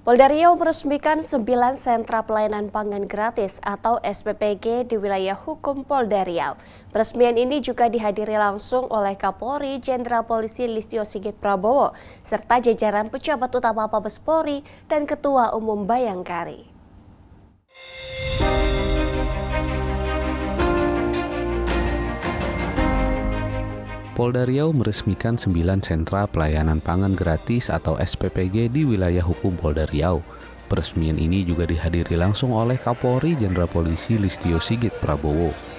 Polda Riau meresmikan 9 sentra pelayanan pangan gratis atau SPPG di wilayah hukum Polda Riau. Peresmian ini juga dihadiri langsung oleh Kapolri Jenderal Polisi Listio Sigit Prabowo serta jajaran pejabat utama Mabes Polri dan Ketua Umum Bayangkari. Polda Riau meresmikan 9 sentra pelayanan pangan gratis atau SPPG di wilayah hukum Polda Riau. Peresmian ini juga dihadiri langsung oleh Kapolri Jenderal Polisi Listio Sigit Prabowo.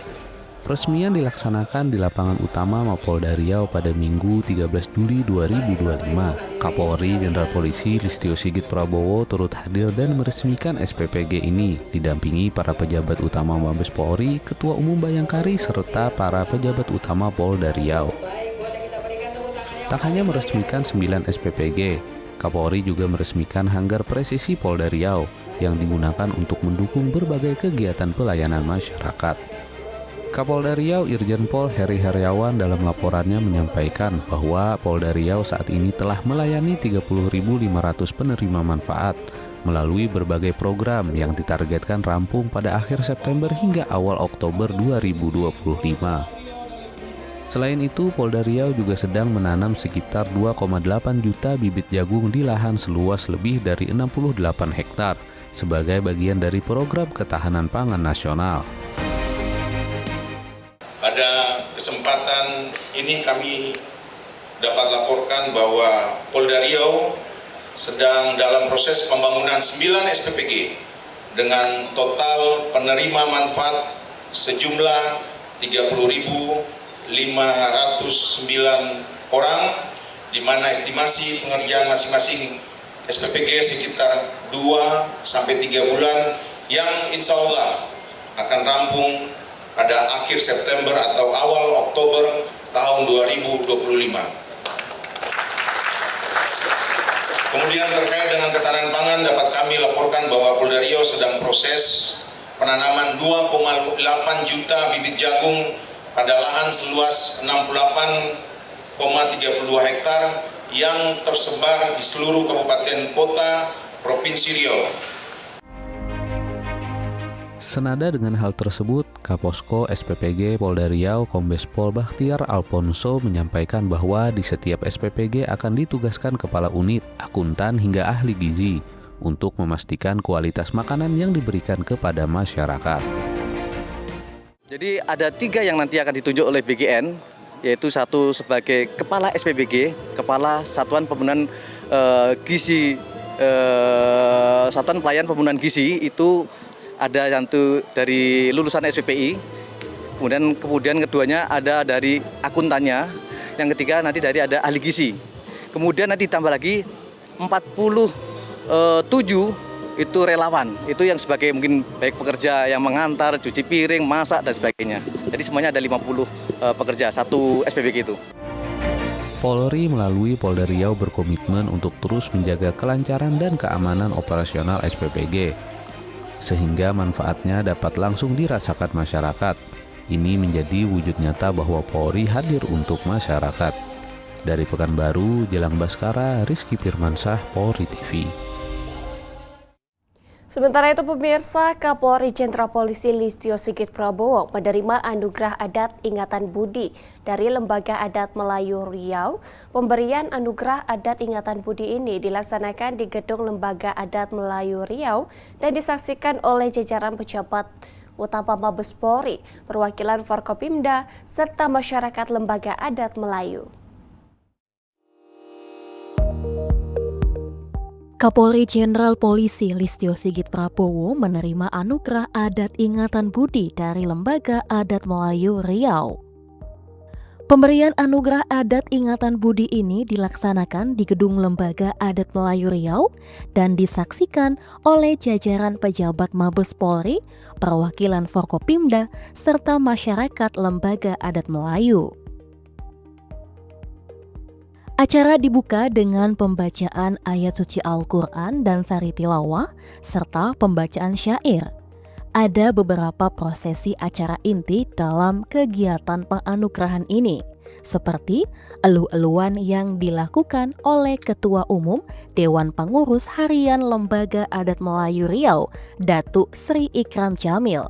Peresmian dilaksanakan di lapangan utama Mapolda Riau pada Minggu 13 Juli 2025. Kapolri Jenderal Polisi Listio Sigit Prabowo turut hadir dan meresmikan SPPG ini, didampingi para pejabat utama Mabes Polri, Ketua Umum Bayangkari, serta para pejabat utama Polda Riau. Tak hanya meresmikan 9 SPPG, Kapolri juga meresmikan hanggar presisi Polda Riau yang digunakan untuk mendukung berbagai kegiatan pelayanan masyarakat. Kapolda Riau Irjen Pol Heri Heriawan dalam laporannya menyampaikan bahwa Polda Riau saat ini telah melayani 30.500 penerima manfaat melalui berbagai program yang ditargetkan rampung pada akhir September hingga awal Oktober 2025. Selain itu, Polda Riau juga sedang menanam sekitar 2,8 juta bibit jagung di lahan seluas lebih dari 68 hektar sebagai bagian dari program ketahanan pangan nasional. Pada kesempatan ini kami dapat laporkan bahwa Polda Riau sedang dalam proses pembangunan 9 SPPG dengan total penerima manfaat sejumlah 30.509 orang, di mana estimasi pengerjaan masing-masing SPPG sekitar 2-3 bulan yang insya Allah akan rampung pada akhir September atau awal Oktober tahun 2025. Kemudian terkait dengan ketahanan pangan dapat kami laporkan bahwa Polda Riau sedang proses penanaman 2,8 juta bibit jagung pada lahan seluas 68,32 hektar yang tersebar di seluruh kabupaten kota Provinsi Riau. Senada dengan hal tersebut, Kaposko SPPG Polda Riau Kombes Pol Bakhtiar Alfonso menyampaikan bahwa di setiap SPPG akan ditugaskan kepala unit, akuntan hingga ahli gizi untuk memastikan kualitas makanan yang diberikan kepada masyarakat. Jadi ada 3 yang nanti akan ditunjuk oleh BGN, yaitu satu sebagai Kepala SPPG, Kepala Satuan Pembangunan Gizi, Satuan Pelayanan Pembangunan Gizi itu ada yang dari lulusan SPPI, kemudian keduanya ada dari akuntannya, yang ketiga nanti ada ahli gizi. Kemudian nanti ditambah lagi 47 itu relawan, itu yang sebagai mungkin baik pekerja yang mengantar, cuci piring, masak dan sebagainya. Jadi semuanya ada 50 pekerja satu SPPG itu. Polri melalui Polda Riau berkomitmen untuk terus menjaga kelancaran dan keamanan operasional SPPG, sehingga manfaatnya dapat langsung dirasakan masyarakat. Ini menjadi wujud nyata bahwa Polri hadir untuk masyarakat. Dari Pekanbaru, Jelang Baskara, Rizky Firmansyah, Polri TV. Sementara itu pemirsa, Kapolri Jenderal Polisi Listio Sigit Prabowo menerima anugerah adat Ingatan Budi dari Lembaga Adat Melayu Riau. Pemberian anugerah adat Ingatan Budi ini dilaksanakan di Gedung Lembaga Adat Melayu Riau dan disaksikan oleh jajaran pejabat utama Mabes Polri, perwakilan Forkopimda, serta masyarakat Lembaga Adat Melayu. Kapolri Jenderal Polisi Listio Sigit Prabowo menerima anugerah adat Ingatan Budi dari Lembaga Adat Melayu Riau. Pemberian anugerah adat Ingatan Budi ini dilaksanakan di Gedung Lembaga Adat Melayu Riau dan disaksikan oleh jajaran pejabat Mabes Polri, perwakilan Forkopimda, serta masyarakat Lembaga Adat Melayu. Acara dibuka dengan pembacaan ayat suci Al-Quran dan sari tilawah, serta pembacaan syair. Ada beberapa prosesi acara inti dalam kegiatan penganugerahan ini, seperti elu-eluan yang dilakukan oleh Ketua Umum Dewan Pengurus Harian Lembaga Adat Melayu Riau, Datuk Sri Ikram Jamil.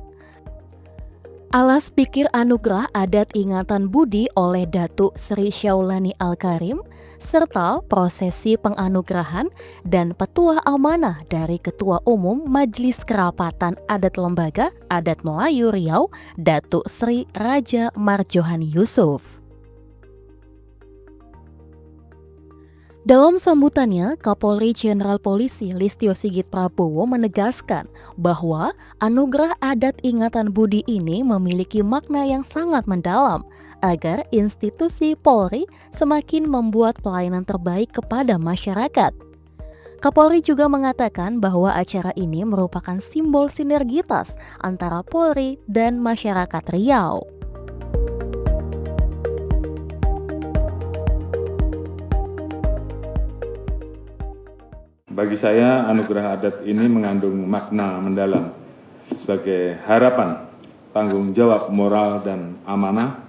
Alas pikir anugerah adat ingatan budi oleh Datuk Sri Syaulani Al-Karim, serta prosesi penganugerahan dan petuah amanah dari Ketua Umum Majelis Kerapatan Adat Lembaga Adat Melayu Riau, Datuk Sri Raja Marjohan Yusuf. Dalam sambutannya, Kapolri Jenderal Polisi Listio Sigit Prabowo menegaskan bahwa anugerah adat ingatan budi ini memiliki makna yang sangat mendalam agar institusi Polri semakin membuat pelayanan terbaik kepada masyarakat. Kapolri juga mengatakan bahwa acara ini merupakan simbol sinergitas antara Polri dan masyarakat Riau. Bagi saya, anugerah adat ini mengandung makna mendalam sebagai harapan, tanggung jawab moral dan amanah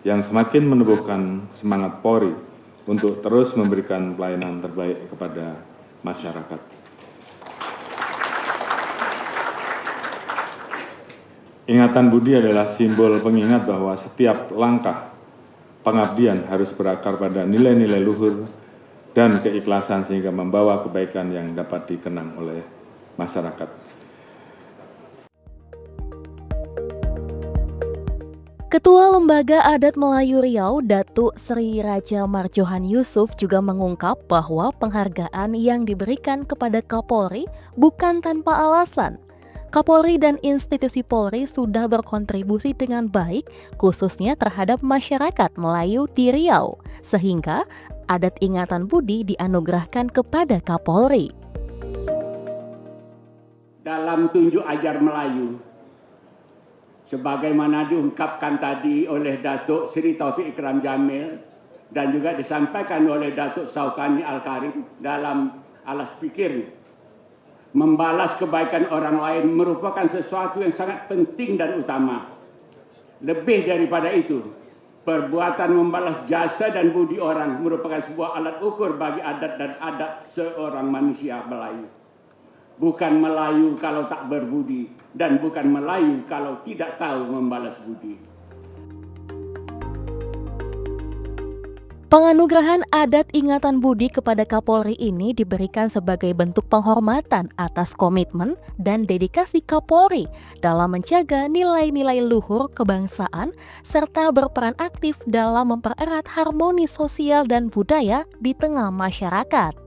yang semakin meneguhkan semangat Polri untuk terus memberikan pelayanan terbaik kepada masyarakat. Ingatan budi adalah simbol pengingat bahwa setiap langkah pengabdian harus berakar pada nilai-nilai luhur dan keikhlasan sehingga membawa kebaikan yang dapat dikenang oleh masyarakat. Ketua Lembaga Adat Melayu Riau, Datuk Sri Raja Marjohan Yusuf juga mengungkap bahwa penghargaan yang diberikan kepada Kapolri bukan tanpa alasan. Kapolri dan institusi Polri sudah berkontribusi dengan baik khususnya terhadap masyarakat Melayu di Riau, sehingga adat ingatan budi dianugerahkan kepada Kapolri. Dalam tunjuk ajar Melayu, sebagaimana diungkapkan tadi oleh Datuk Sri Taufik Ikram Jamil dan juga disampaikan oleh Datuk Syaulani Al-Karim dalam alas pikir, membalas kebaikan orang lain merupakan sesuatu yang sangat penting dan utama. Lebih daripada itu, perbuatan membalas jasa dan budi orang merupakan sebuah alat ukur bagi adat dan adat seorang manusia Melayu. Bukan Melayu kalau tak berbudi, dan bukan Melayu kalau tidak tahu membalas budi. Penganugerahan adat ingatan budi kepada Kapolri ini diberikan sebagai bentuk penghormatan atas komitmen dan dedikasi Kapolri dalam menjaga nilai-nilai luhur kebangsaan serta berperan aktif dalam mempererat harmoni sosial dan budaya di tengah masyarakat.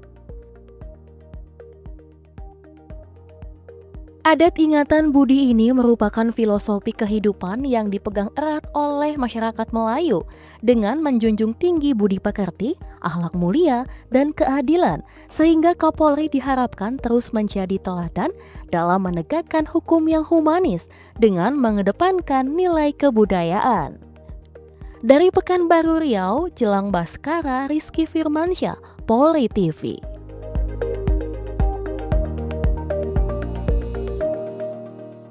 Adat ingatan budi ini merupakan filosofi kehidupan yang dipegang erat oleh masyarakat Melayu dengan menjunjung tinggi budi pekerti, akhlak mulia, dan keadilan, sehingga Kapolri diharapkan terus menjadi teladan dalam menegakkan hukum yang humanis dengan mengedepankan nilai kebudayaan. Dari Pekanbaru Riau, Jelang Baskara, Rizky Firmansyah, Polri TV.